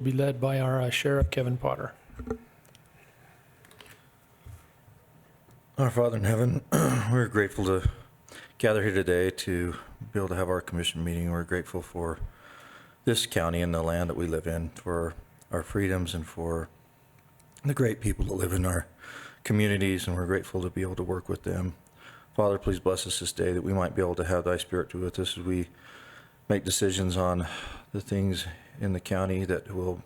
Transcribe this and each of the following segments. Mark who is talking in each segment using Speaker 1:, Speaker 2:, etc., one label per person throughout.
Speaker 1: Be led by our Sheriff, Kevin Potter.
Speaker 2: Our Father in heaven, we're grateful to gather here today to be able to have our commission meeting. We're grateful for this county and the land that we live in, for our freedoms and for the great people that live in our communities, and we're grateful to be able to work with them. Father, please bless us this day that we might be able to have thy spirit with us as we make decisions on the things in the county that will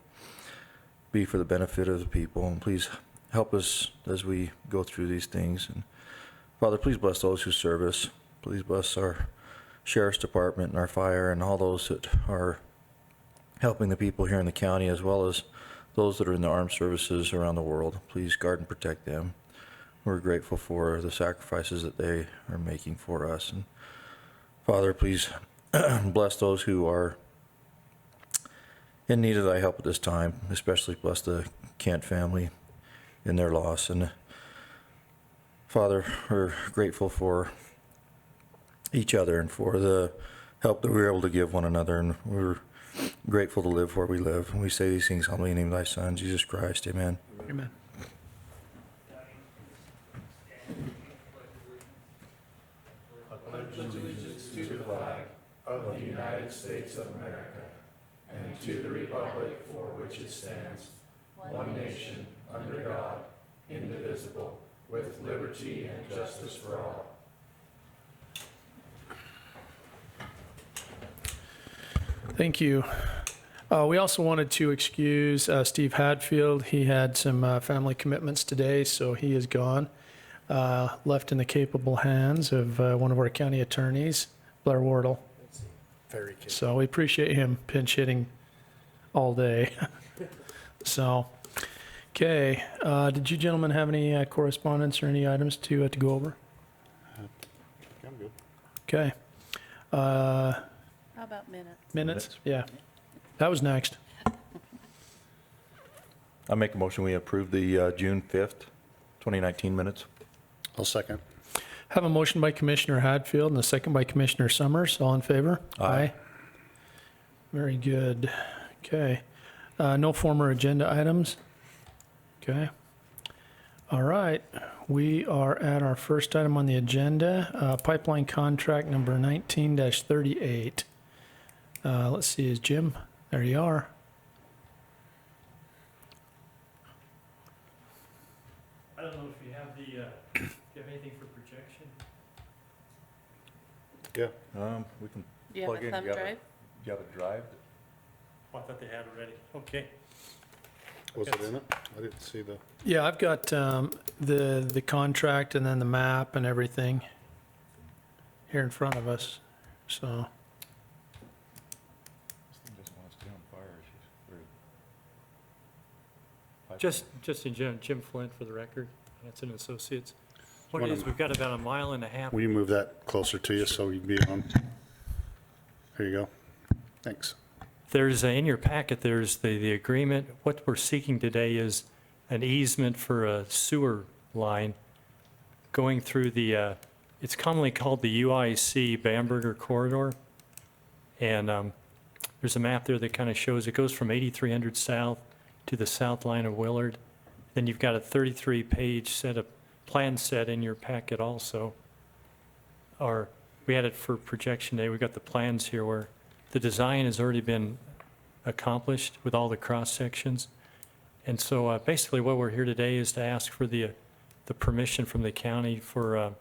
Speaker 2: be for the benefit of the people. And please help us as we go through these things. And Father, please bless those who serve us. Please bless our sheriff's department and our fire and all those that are helping the people here in the county, as well as those that are in the armed services around the world. Please guard and protect them. We're grateful for the sacrifices that they are making for us. And Father, please bless those who are in need of thy help at this time, especially bless the Kent family in their loss. And Father, we're grateful for each other and for the help that we're able to give one another, and we're grateful to live where we live. And we say these things humbly in the name of thy Son, Jesus Christ. Amen.
Speaker 1: Amen.
Speaker 3: Allegiance to the flag of the United States of America and to the republic for which it stands, one nation, under God, indivisible, with liberty and justice for all.
Speaker 1: Thank you. We also wanted to excuse Steve Hadfield. He had some family commitments today, so he is gone. Left in the capable hands of one of our county attorneys, Blair Wardle.
Speaker 4: Very capable.
Speaker 1: So we appreciate him pinch hitting all day. So, okay. Did you gentlemen have any correspondence or any items to go over?
Speaker 4: I'm good.
Speaker 1: Okay.
Speaker 5: How about minutes?
Speaker 1: Minutes? Yeah. That was next.
Speaker 2: I make a motion we approve the June 5th, 2019 minutes.
Speaker 4: I'll second.
Speaker 1: Have a motion by Commissioner Hadfield and a second by Commissioner Summers. All in favor?
Speaker 2: Aye.
Speaker 1: Very good. Okay. No former agenda items? Okay. All right. We are at our first item on the agenda, pipeline contract number 19-38. Let's see, is Jim? There you are.
Speaker 6: I don't know if you have the, do you have anything for projection?
Speaker 4: Yeah.
Speaker 2: We can
Speaker 5: Do you have
Speaker 2: plug
Speaker 5: a
Speaker 2: in.
Speaker 5: thumb
Speaker 2: You have
Speaker 5: drive?
Speaker 2: you have a drive?
Speaker 6: Oh, I thought they had already. Okay.
Speaker 4: Was it in it? I didn't see the.
Speaker 1: Yeah, I've got the contract and then the map and everything here in front of us. So,
Speaker 6: Just in general, Jim Flint for the record, Hanson Associates. What it is, we've got about a mile and a half.
Speaker 4: Will you move that closer to you so you can be on? There you go. Thanks.
Speaker 6: There's, in your packet, there's the agreement. What we're seeking today is an easement for a sewer line going through the, it's commonly called the UIC Bamberger Corridor. And there's a map there that kind of shows it goes from 8300 South to the south line of Willard. Then you've got a 33-page set of plan set in your packet also. Or we had it for projection day. We've got the plans here where the design has already been accomplished with all the cross sections. And so basically what we're here today is to ask for the permission from the county for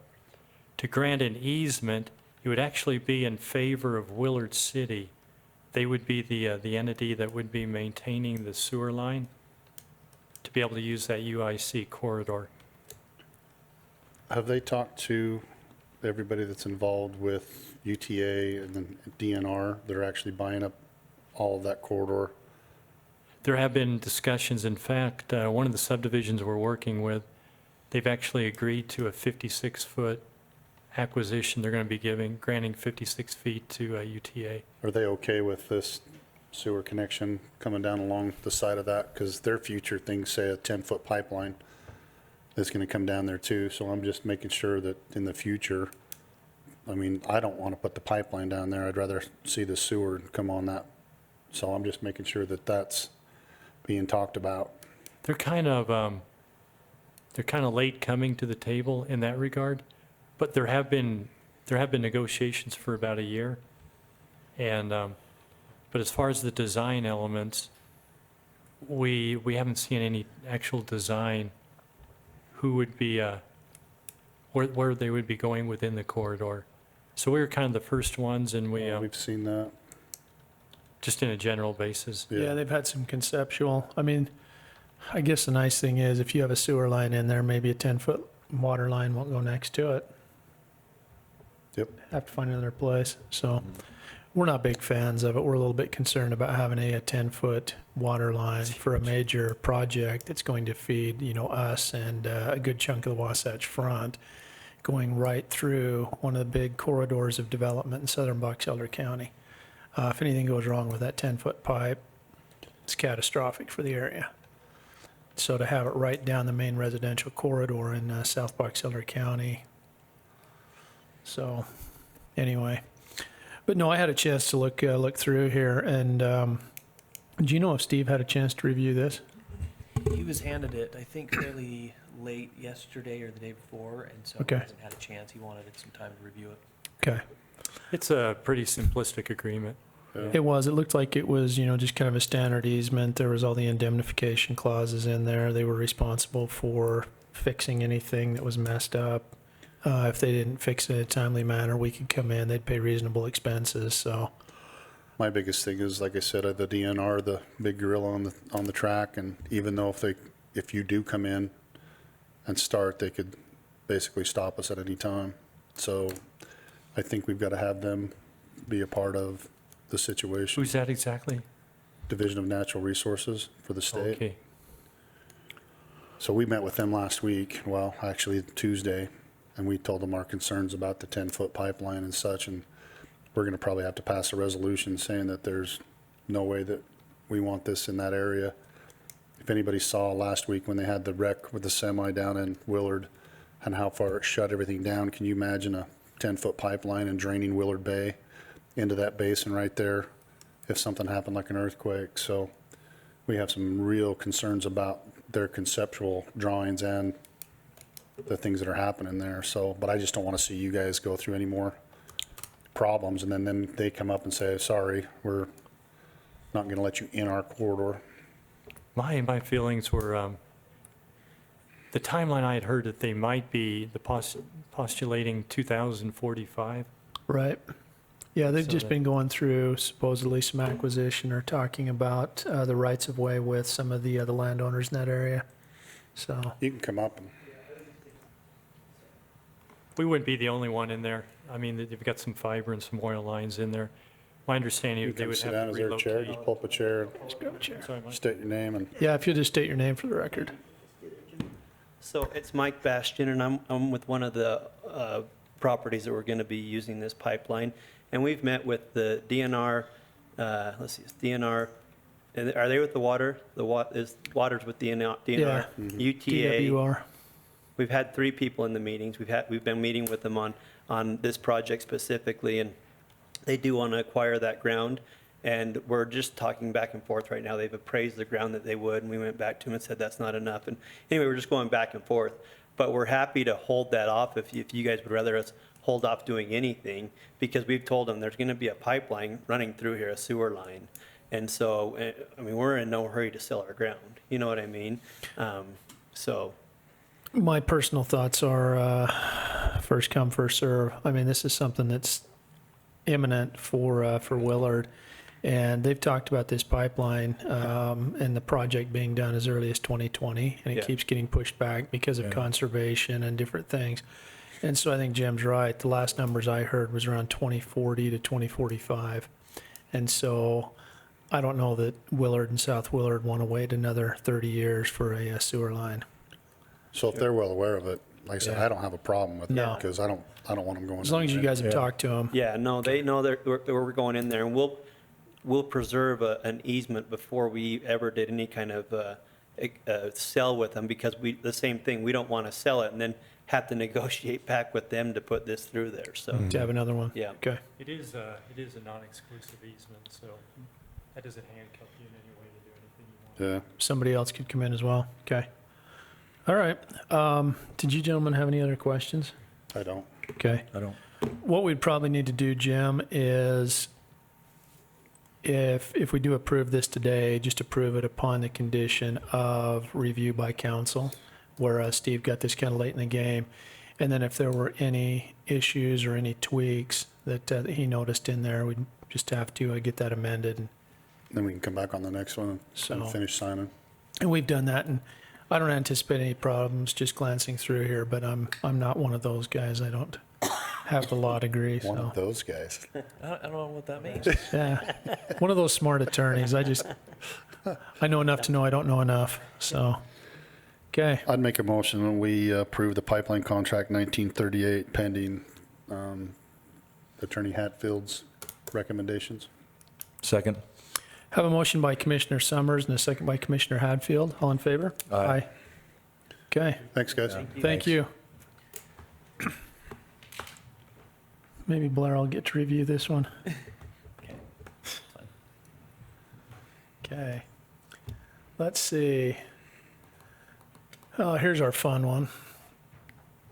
Speaker 6: to grant an easement. It would actually be in favor of Willard City. They would be the entity that would be maintaining the sewer line to be able to use that UIC corridor.
Speaker 4: Have they talked to everybody that's involved with UTA and then DNR that are actually buying up all of that corridor?
Speaker 6: There have been discussions. In fact, one of the subdivisions we're working with, they've actually agreed to a 56-foot acquisition. They're going to be granting 56 feet to UTA.
Speaker 4: Are they okay with this sewer connection coming down along the side of that? Because their future things say a 10-foot pipeline that's going to come down there too. So I'm just making sure that in the future, I mean, I don't want to put the pipeline down there. I'd rather see the sewer come on that. So I'm just making sure that that's being talked about.
Speaker 6: They're kind of late coming to the table in that regard, but there have been negotiations for about a year. And, but as far as the design elements, we haven't seen any actual design, who would be, where they would be going within the corridor. So we were kind of the first ones, and
Speaker 4: We've seen that.
Speaker 6: just in a general basis.
Speaker 1: Yeah, they've had some conceptual. I mean, I guess the nice thing is if you have a sewer line in there, maybe a 10-foot water line won't go next to it.
Speaker 4: Yep.
Speaker 1: Have to find another place. So we're not big fans of it. We're a little bit concerned about having a 10-foot water line for a major project that's going to feed, you know, us and a good chunk of the Wasatch Front, going right through one of the big corridors of development in southern Box Elder County. If anything goes wrong with that 10-foot pipe, it's catastrophic for the area. So to have it right down the main residential corridor in South Box Elder County. So, anyway, but no, I had a chance to look through here, and do you know if Steve had a chance to review this?
Speaker 7: He was handed it, I think, fairly late yesterday or the day before, and so
Speaker 1: Okay.
Speaker 7: he hasn't had a chance. He wanted some time to review it.
Speaker 1: Okay,
Speaker 6: It's a pretty simplistic agreement.
Speaker 1: it was. It looked like it was, you know, just kind of a standard easement. There was all the indemnification clauses in there. They were responsible for fixing anything that was messed up. If they didn't fix it in a timely manner, we could come in. They'd pay reasonable expenses. So.
Speaker 4: My biggest thing is, like I said, the DNR, the big gorilla on the track, and even though if you do come in and start, they could basically stop us at any time. So I think we've got to have them be a part of the situation.
Speaker 6: Who's that exactly?
Speaker 4: Division of Natural Resources for the state.
Speaker 6: Okay.
Speaker 4: So we met with them last week, well, actually Tuesday, and we told them our concerns about the 10-foot pipeline and such, and we're going to probably have to pass a resolution saying that there's no way that we want this in that area. If anybody saw last week when they had the wreck with the semi down in Willard and how far it shut everything down, can you imagine a 10-foot pipeline and draining Willard Bay into that basin right there if something happened like an earthquake? So we have some real concerns about their conceptual drawings and the things that are happening there. So, but I just don't want to see you guys go through any more problems, and then they come up and say, sorry, we're not going to let you in our corridor.
Speaker 6: My feelings were, the timeline I had heard that they might be postulating 2045.
Speaker 1: Right. Yeah, they've
Speaker 6: So
Speaker 1: just
Speaker 6: that-
Speaker 1: been going through supposedly some acquisition or talking about the rights of way with some of the landowners in that area. So,
Speaker 4: You can come up and
Speaker 6: We wouldn't be the only one in there. I mean, they've got some fiber and some oil lines in there. My understanding
Speaker 4: you
Speaker 6: is they
Speaker 4: can
Speaker 6: would
Speaker 4: sit
Speaker 6: have
Speaker 4: down.
Speaker 6: to
Speaker 4: Is there a chair?
Speaker 6: relocate.
Speaker 4: Just pull up a chair,
Speaker 1: just grab a chair.
Speaker 6: Sorry, Mike.
Speaker 4: state your name, and
Speaker 1: Yeah, if you'll just state your name for the record.
Speaker 8: So it's Mike Bastian, and I'm with one of the properties that we're going to be using this pipeline. And we've met with the DNR, let's see, it's DNR, and are they with the water? Water's with DNR,
Speaker 1: Yeah.
Speaker 8: UTA.
Speaker 1: DWR.
Speaker 8: We've had 3 people in the meetings. We've been meeting with them on this project specifically, and they do want to acquire that ground. And we're just talking back and forth right now. They've appraised the ground that they would, and we went back to them and said that's not enough. And anyway, we're just going back and forth. But we're happy to hold that off if you guys would rather us hold off doing anything, because we've told them there's going to be a pipeline running through here, a sewer line. And so, I mean, we're in no hurry to sell our ground. You know what I mean? So.
Speaker 1: My personal thoughts are first come, first serve. I mean, this is something that's imminent for Willard. And they've talked about this pipeline and the project being done as early as 2020, and it
Speaker 8: Yeah.
Speaker 1: keeps getting pushed back because of conservation and different things. And so I think Jim's right. The last numbers I heard was around 2040 to 2045. And so I don't know that Willard and South Willard want to wait another 30 years for a sewer line.
Speaker 4: so if they're well aware of it, like I said,
Speaker 1: Yeah.
Speaker 4: I don't have a problem with it,
Speaker 1: No.
Speaker 4: because I don't want them going.
Speaker 1: As long as you guys have talked to them.
Speaker 8: Yeah, no, they know that we're going in there, and we'll preserve an easement before we ever did any kind of sell with them, because the same thing, we don't want to sell it and then have to negotiate back with them to put this through there, so.
Speaker 1: To have another one?
Speaker 8: Yeah.
Speaker 1: Okay.
Speaker 6: It is a non-exclusive easement, so that doesn't handcuff you in any way to do anything you
Speaker 4: Yeah.
Speaker 1: somebody else could come in as well. Okay. All right. Did you gentlemen have any other questions?
Speaker 4: I don't.
Speaker 1: Okay.
Speaker 2: I don't.
Speaker 1: What we'd probably need to do, Jim, is if we do approve this today, just approve it upon the condition of review by council, where Steve got this kind of late in the game. And then if there were any issues or any tweaks that he noticed in there, we'd just have to get that amended. And
Speaker 4: Then we can come back on the next one
Speaker 1: So-
Speaker 4: and finish signing.
Speaker 1: we've done that, and I don't anticipate any problems just glancing through here, but I'm not one of those guys. I don't have the law degree,
Speaker 4: One
Speaker 1: so.
Speaker 4: of those guys.
Speaker 7: I don't know what that means.
Speaker 1: Yeah, one of those smart attorneys. I know enough to know I don't know enough, so. Okay,
Speaker 4: I'd make a motion when we approve the pipeline contract 1938 pending Attorney Hatfield's recommendations.
Speaker 2: Second.
Speaker 1: have a motion by Commissioner Summers and a second by Commissioner Hadfield. All in favor?
Speaker 2: Aye.
Speaker 1: Okay,
Speaker 4: Thanks, guys.
Speaker 1: thank you. Maybe Blair will get to review this one.
Speaker 7: Okay.
Speaker 1: Okay, let's see. Oh, here's our fun one.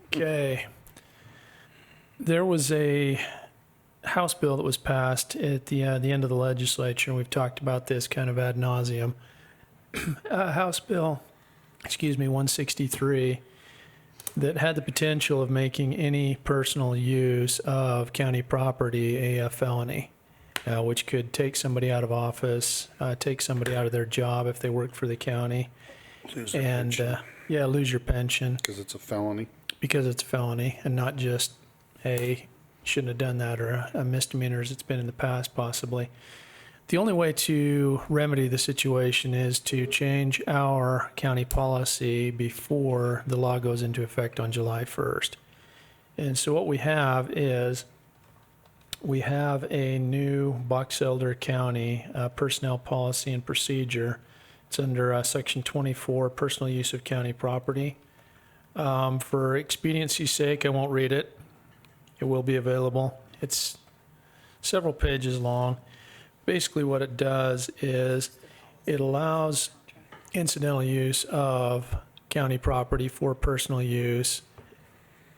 Speaker 1: Okay. There was a House bill that was passed at the end of the legislature, and we've talked about this kind of ad nauseum. House Bill, 163, that had the potential of making any personal use of county property a felony, which could take somebody out of office, take somebody out of their job if they worked for the county, and lose your pension
Speaker 4: Because it's a felony.
Speaker 1: because it's a felony, and not just, hey, shouldn't have done that, or a misdemeanor as it's been in the past possibly. The only way to remedy the situation is to change our county policy before the law goes into effect on July 1st. And so what we have is, we have a new Box Elder County personnel policy and procedure. It's under Section 24, personal use of county property. For expediency's sake, I won't read it. It will be available. It's several pages long. Basically what it does is it allows incidental use of county property for personal use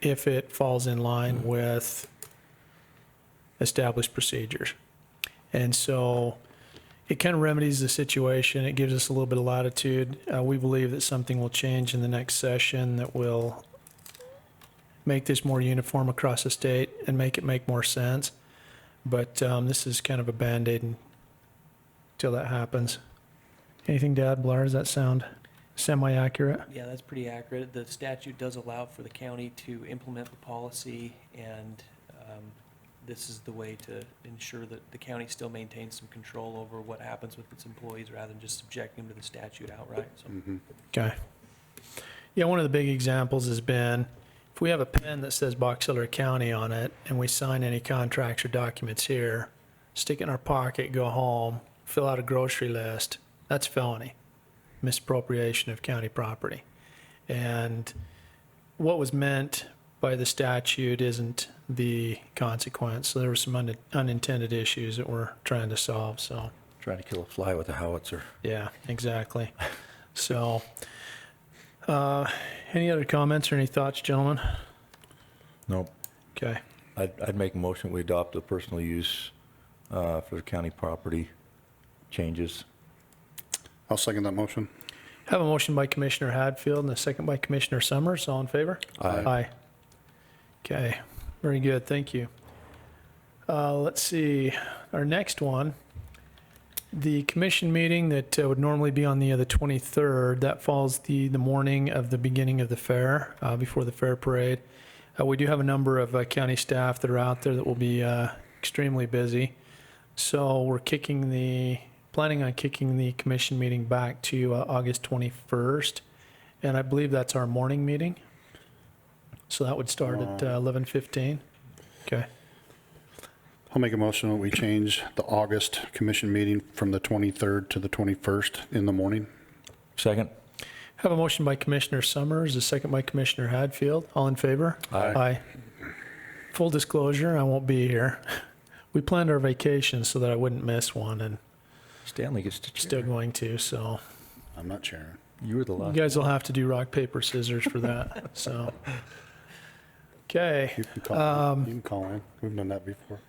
Speaker 1: if it falls in line with established procedures. And so it kind of remedies the situation. It gives us a little bit of latitude. We believe that something will change in the next session that will make this more uniform across the state and make it make more sense. But this is kind of a Band-Aid until that happens. Anything to add, Blair? Does that sound semi-accurate?
Speaker 7: Yeah, that's pretty accurate. The statute does allow for the county to implement the policy, and this is the way to ensure that the county still maintains some control over what happens with its employees rather than just subjecting them to the statute outright. So
Speaker 1: Okay. Yeah, one of the big examples has been, if we have a pen that says Box Elder County on it, and we sign any contracts or documents here, stick it in our pocket, go home, fill out a grocery list, that's felony. Misappropriation of county property. And what was meant by the statute isn't the consequence. So there were some unintended issues that we're trying to solve, so.
Speaker 2: Trying to kill a fly with a howitzer.
Speaker 1: Yeah, exactly. So, any other comments or any thoughts, gentlemen?
Speaker 2: Nope.
Speaker 1: Okay.
Speaker 2: I'd make a motion, we adopt the personal use for the county property changes.
Speaker 4: I'll second that motion.
Speaker 1: Have a motion by Commissioner Hadfield and a second by Commissioner Summers. All in favor?
Speaker 2: Aye.
Speaker 1: Okay, very good, thank you. Let's see, our next one, the commission meeting that would normally be on the 23rd, that falls the morning of the beginning of the fair, before the fair parade. We do have a number of county staff that are out there that will be extremely busy. So we're planning on kicking the commission meeting back to August 21st. And I believe that's our morning meeting. So that would start at 11:15. Okay.
Speaker 4: I'll make a motion that we change the August commission meeting from the 23rd to the 21st in the morning.
Speaker 2: Second.
Speaker 1: Have a motion by Commissioner Summers, a second by Commissioner Hadfield. All in favor?
Speaker 2: Aye.
Speaker 1: Full disclosure, I won't be here. We planned our vacation so that I wouldn't miss one, and
Speaker 2: Stanley gets to chair.
Speaker 1: still going to, so.
Speaker 4: I'm not chairing.
Speaker 2: You were the
Speaker 1: You
Speaker 2: last.
Speaker 1: guys will have to do rock, paper, scissors for that, so. Okay,
Speaker 4: You can call in. We've done that before.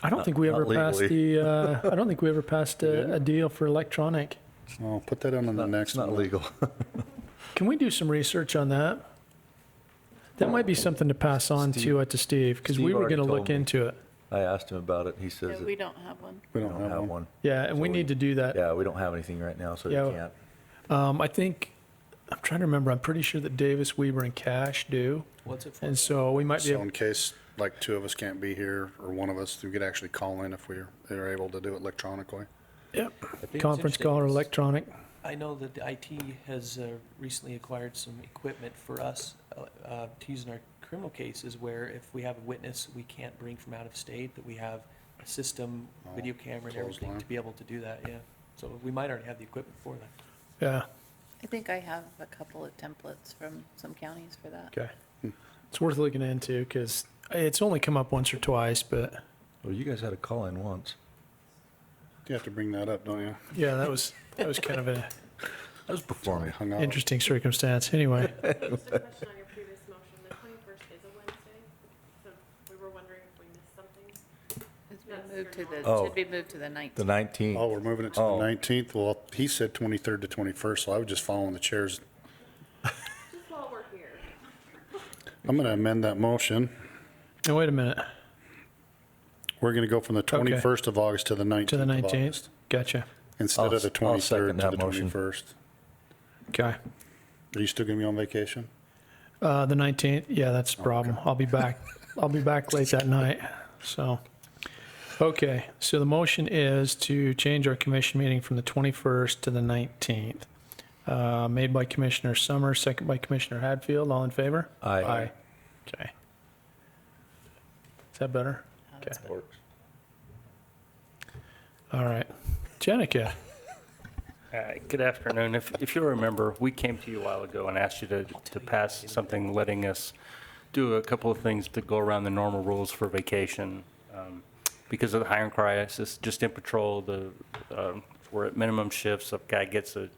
Speaker 1: I don't think we ever
Speaker 2: Not
Speaker 1: passed
Speaker 2: legally.
Speaker 1: I don't think we ever passed a deal for electronic.
Speaker 4: I'll put that on the next
Speaker 2: It's not
Speaker 4: one.
Speaker 2: legal.
Speaker 1: Can we do some research on that? That might be something to pass on to Steve, because we
Speaker 2: Steve
Speaker 1: were
Speaker 2: already
Speaker 1: going to
Speaker 2: told
Speaker 1: look
Speaker 2: me.
Speaker 1: into it.
Speaker 2: I asked him about it. He says
Speaker 5: Yeah,
Speaker 2: that
Speaker 5: we don't have one.
Speaker 4: We
Speaker 2: we
Speaker 4: don't
Speaker 2: don't
Speaker 4: have one.
Speaker 2: one.
Speaker 1: Yeah, and
Speaker 2: So
Speaker 1: we need to do that.
Speaker 2: Yeah, we don't have anything right now, so
Speaker 1: Yeah.
Speaker 2: you can't.
Speaker 1: I think, I'm trying to remember, I'm pretty sure that Davis, Weber, and Cash do.
Speaker 7: What's it for?
Speaker 1: And so we might be,
Speaker 4: So
Speaker 1: able
Speaker 4: in case, like, two of us can't be here, or one of us, we could actually call in if they're able to do it electronically.
Speaker 1: yep,
Speaker 7: it's
Speaker 1: conference
Speaker 7: interesting.
Speaker 1: call or electronic.
Speaker 7: I know that the IT has recently acquired some equipment for us to use in our criminal cases where if we have a witness we can't bring from out of state, that we have a system, video camera and everything
Speaker 4: clothesline.
Speaker 7: to be able to do that, yeah. So we might already have the equipment for that.
Speaker 1: Yeah,
Speaker 5: I think I have a couple of templates from some counties for that.
Speaker 1: okay. It's worth looking into, because it's only come up once or twice, but
Speaker 2: Well, you guys had a call in once.
Speaker 4: You have to bring that up, don't you?
Speaker 1: yeah, that was kind of an
Speaker 2: That was before me.
Speaker 4: Hung out.
Speaker 1: interesting circumstance. Anyway,
Speaker 9: Just a question on your previous motion. The 21st is a Wednesday, so we were wondering if we missed something.
Speaker 5: It's been
Speaker 9: That's
Speaker 5: moved to
Speaker 9: your
Speaker 5: the,
Speaker 2: Oh.
Speaker 5: should be moved to the 19th.
Speaker 2: The 19th.
Speaker 4: Oh, we're moving it to the
Speaker 2: Oh.
Speaker 4: 19th? Well, he said 23rd to 21st, so I was just following the chairs.
Speaker 9: Just while we're here.
Speaker 4: I'm going to amend that motion.
Speaker 1: now wait a minute,
Speaker 4: We're going to go from the 21st of August to the 19th
Speaker 1: to the
Speaker 4: of
Speaker 1: 19th?
Speaker 4: August.
Speaker 1: Gotcha.
Speaker 4: Instead of the
Speaker 2: I'll second
Speaker 4: 23rd to
Speaker 2: that
Speaker 4: the
Speaker 2: motion.
Speaker 4: 21st.
Speaker 1: Okay.
Speaker 4: Are you still going to be on vacation?
Speaker 1: The 19th, yeah, that's the problem. I'll be back late that night, so. Okay, so the motion is to change our commission meeting from the 21st to the 19th. Made by Commissioner Summers, second by Commissioner Hadfield. All in favor?
Speaker 2: Aye.
Speaker 1: Okay. Is that better?
Speaker 5: Oh, that's
Speaker 1: Okay. All right. Jenica,
Speaker 10: Good afternoon. If you remember, we came to you a while ago and asked you to pass something letting us do a couple of things to go around the normal rules for vacation. Because of the hiring crisis, just in patrol, we're at minimum shifts. A guy gets to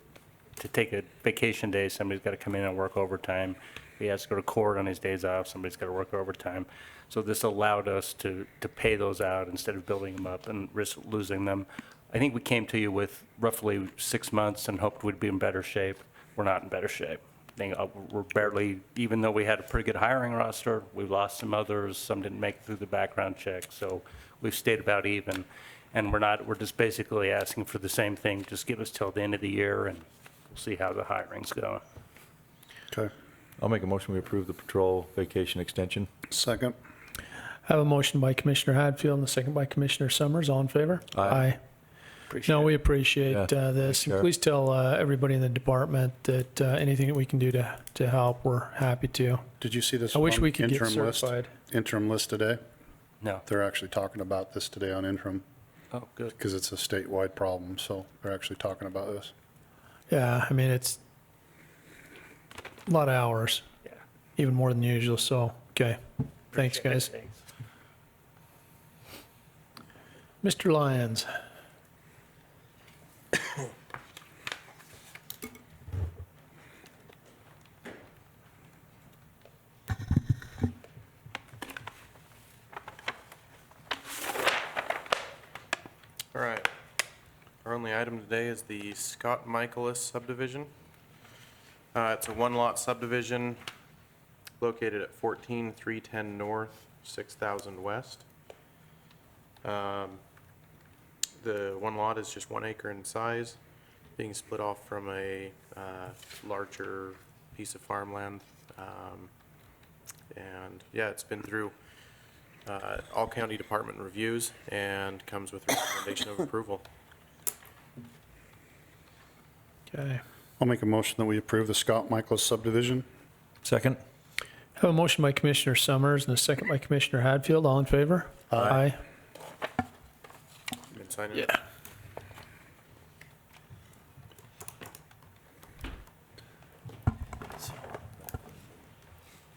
Speaker 10: take a vacation day, somebody's got to come in and work overtime. He has to go to court on his days off, somebody's got to work overtime. So this allowed us to pay those out instead of building them up and risk losing them. I think we came to you with roughly 6 months and hoped we'd be in better shape. We're not in better shape. We're barely, even though we had a pretty good hiring roster, we lost some others, some didn't make it through the background check, so we've stayed about even. And we're just basically asking for the same thing, just give us till the end of the year and we'll see how the hiring's going.
Speaker 4: Okay.
Speaker 2: I'll make a motion, we approve the patrol vacation extension.
Speaker 4: Second.
Speaker 1: I have a motion by Commissioner Hadfield and a second by Commissioner Summers. All in favor?
Speaker 2: Aye.
Speaker 10: Appreciate
Speaker 1: No,
Speaker 10: it.
Speaker 1: we appreciate
Speaker 2: Yeah,
Speaker 1: this.
Speaker 2: Sheriff.
Speaker 1: Please tell everybody in the department that anything that we can do to help, we're happy to.
Speaker 4: Did you see this
Speaker 1: I wish
Speaker 4: one
Speaker 1: we could get
Speaker 4: interim list?
Speaker 1: certified.
Speaker 4: Interim list today?
Speaker 10: No.
Speaker 4: They're actually talking about this today on interim
Speaker 10: Oh, good.
Speaker 4: because it's a statewide problem, so they're actually talking about this.
Speaker 1: Yeah, I mean, it's a lot of hours,
Speaker 10: Yeah.
Speaker 1: even more than usual, so, okay. Thanks,
Speaker 10: Appreciate it.
Speaker 1: guys.
Speaker 10: Thanks.
Speaker 1: Mr. Lyons,
Speaker 11: All right. Our only item today is the Scott Michaelis subdivision. It's a one-lot subdivision located at 14310 North, 6000 West. The one lot is just 1 acre in size, being split off from a larger piece of farmland. And yeah, it's been through all county department reviews and comes with recommendation of approval.
Speaker 1: okay.
Speaker 4: I'll make a motion that we approve the Scott Michaelis subdivision.
Speaker 2: Second?
Speaker 1: I have a motion by Commissioner Summers and a second by Commissioner Hadfield. All in favor? Aye.
Speaker 11: Been signing it?
Speaker 1: Yeah.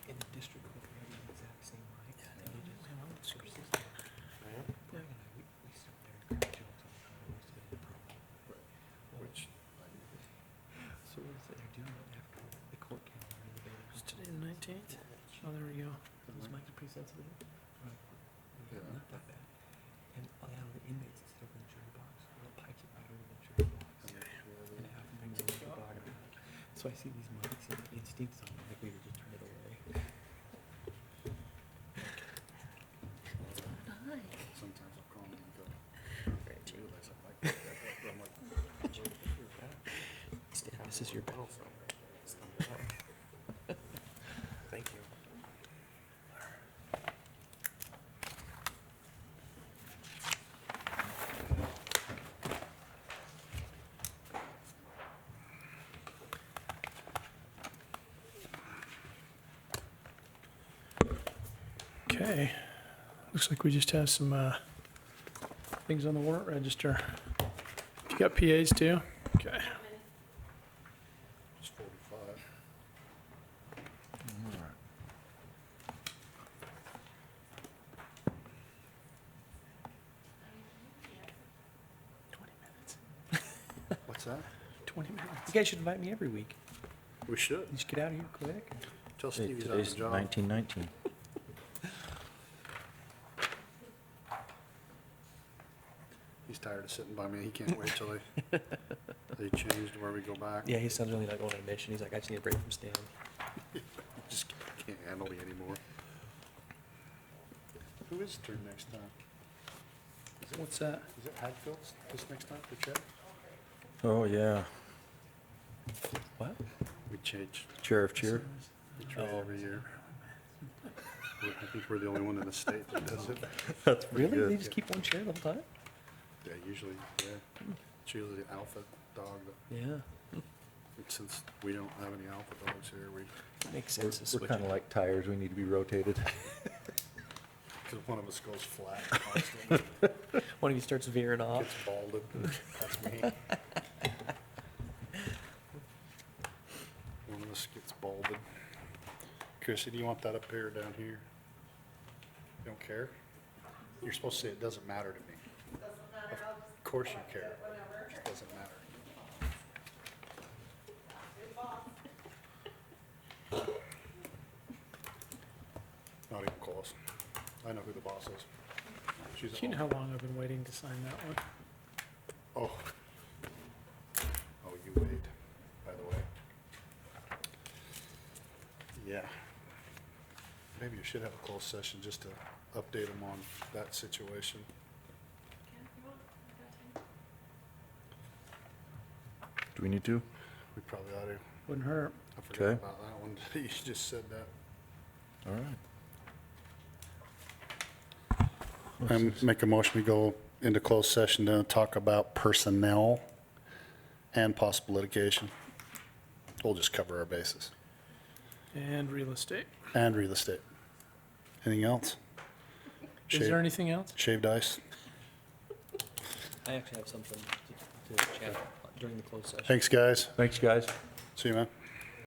Speaker 7: In the district court, we have the exact same right. And you just have all the sources there. Yeah, we sit there and crack jokes all the time. We sit there and probe.
Speaker 11: Which
Speaker 7: chemically sensitive? Not that bad. And a lot of the inmates that still in the jury box, little pipes it right over the jury box. And half of things over the bottom. So I see these mics and it stinks on them, like we would just turn it away.
Speaker 4: Sometimes I'll call them and go, realize I like that. I'm like,
Speaker 7: Stan, this is your bathroom.
Speaker 11: Thank you.
Speaker 1: Okay, looks like we just have some things on the warrant register. You got PAs too? Okay.
Speaker 4: it's 45. What's that?
Speaker 1: 20 minutes.
Speaker 7: You guys should invite me every week.
Speaker 4: We should.
Speaker 7: Just get out of here quick.
Speaker 4: Tell
Speaker 2: Hey,
Speaker 4: Steve he's out of
Speaker 2: today's
Speaker 4: the job.
Speaker 2: 1919.
Speaker 4: He's tired of sitting by me. He can't wait till they changed where we go back.
Speaker 7: Yeah, his son's really not going on a mission. He's like, I just need a break from Stan.
Speaker 4: Just can't handle me anymore. Who is turn next time?
Speaker 1: What's that?
Speaker 4: Is it Hadfield's this next time for Chad?
Speaker 2: Oh, yeah.
Speaker 7: What?
Speaker 4: We change.
Speaker 2: Sheriff Cheer.
Speaker 4: We try every year. I think we're the only one in the state that does it.
Speaker 2: That's pretty
Speaker 7: Really? They
Speaker 2: good.
Speaker 7: just keep one chair the whole time?
Speaker 4: Yeah, usually, yeah. It's usually the alpha dog, but
Speaker 7: Yeah.
Speaker 4: since we don't have any alpha dogs here, we,
Speaker 7: Makes sense to
Speaker 2: We're
Speaker 7: switch
Speaker 2: kind of
Speaker 7: it.
Speaker 2: like tires, we need to be rotated.
Speaker 4: because one of us goes flat constantly,
Speaker 7: One of you starts veering off.
Speaker 4: gets balded. That's me. One of us gets balded. Chrissy, do you want that up here or down here? You don't care? You're supposed to say it doesn't matter to me. Of course you care. It doesn't matter. Not even close. I know who the boss is. She's
Speaker 1: Do
Speaker 4: at
Speaker 1: you know
Speaker 4: home.
Speaker 1: how long I've been waiting to sign that one?
Speaker 4: Oh. Oh, you wait, by the way. Yeah. Maybe you should have a closed session just to update them on that situation.
Speaker 2: Do we need to?
Speaker 4: We probably ought to.
Speaker 1: Wouldn't hurt.
Speaker 4: I forgot
Speaker 2: Okay.
Speaker 4: about that one. You just said that.
Speaker 2: All right.
Speaker 4: Make a motion, we go into closed session to talk about personnel and possible litigation. We'll just cover our bases.
Speaker 1: And real estate.
Speaker 4: And real estate. Anything else?
Speaker 1: Is there anything else?
Speaker 4: Shaved ice?
Speaker 7: I actually have something to chat during the closed session.
Speaker 4: Thanks, guys.
Speaker 2: Thanks, guys.
Speaker 4: See you, man.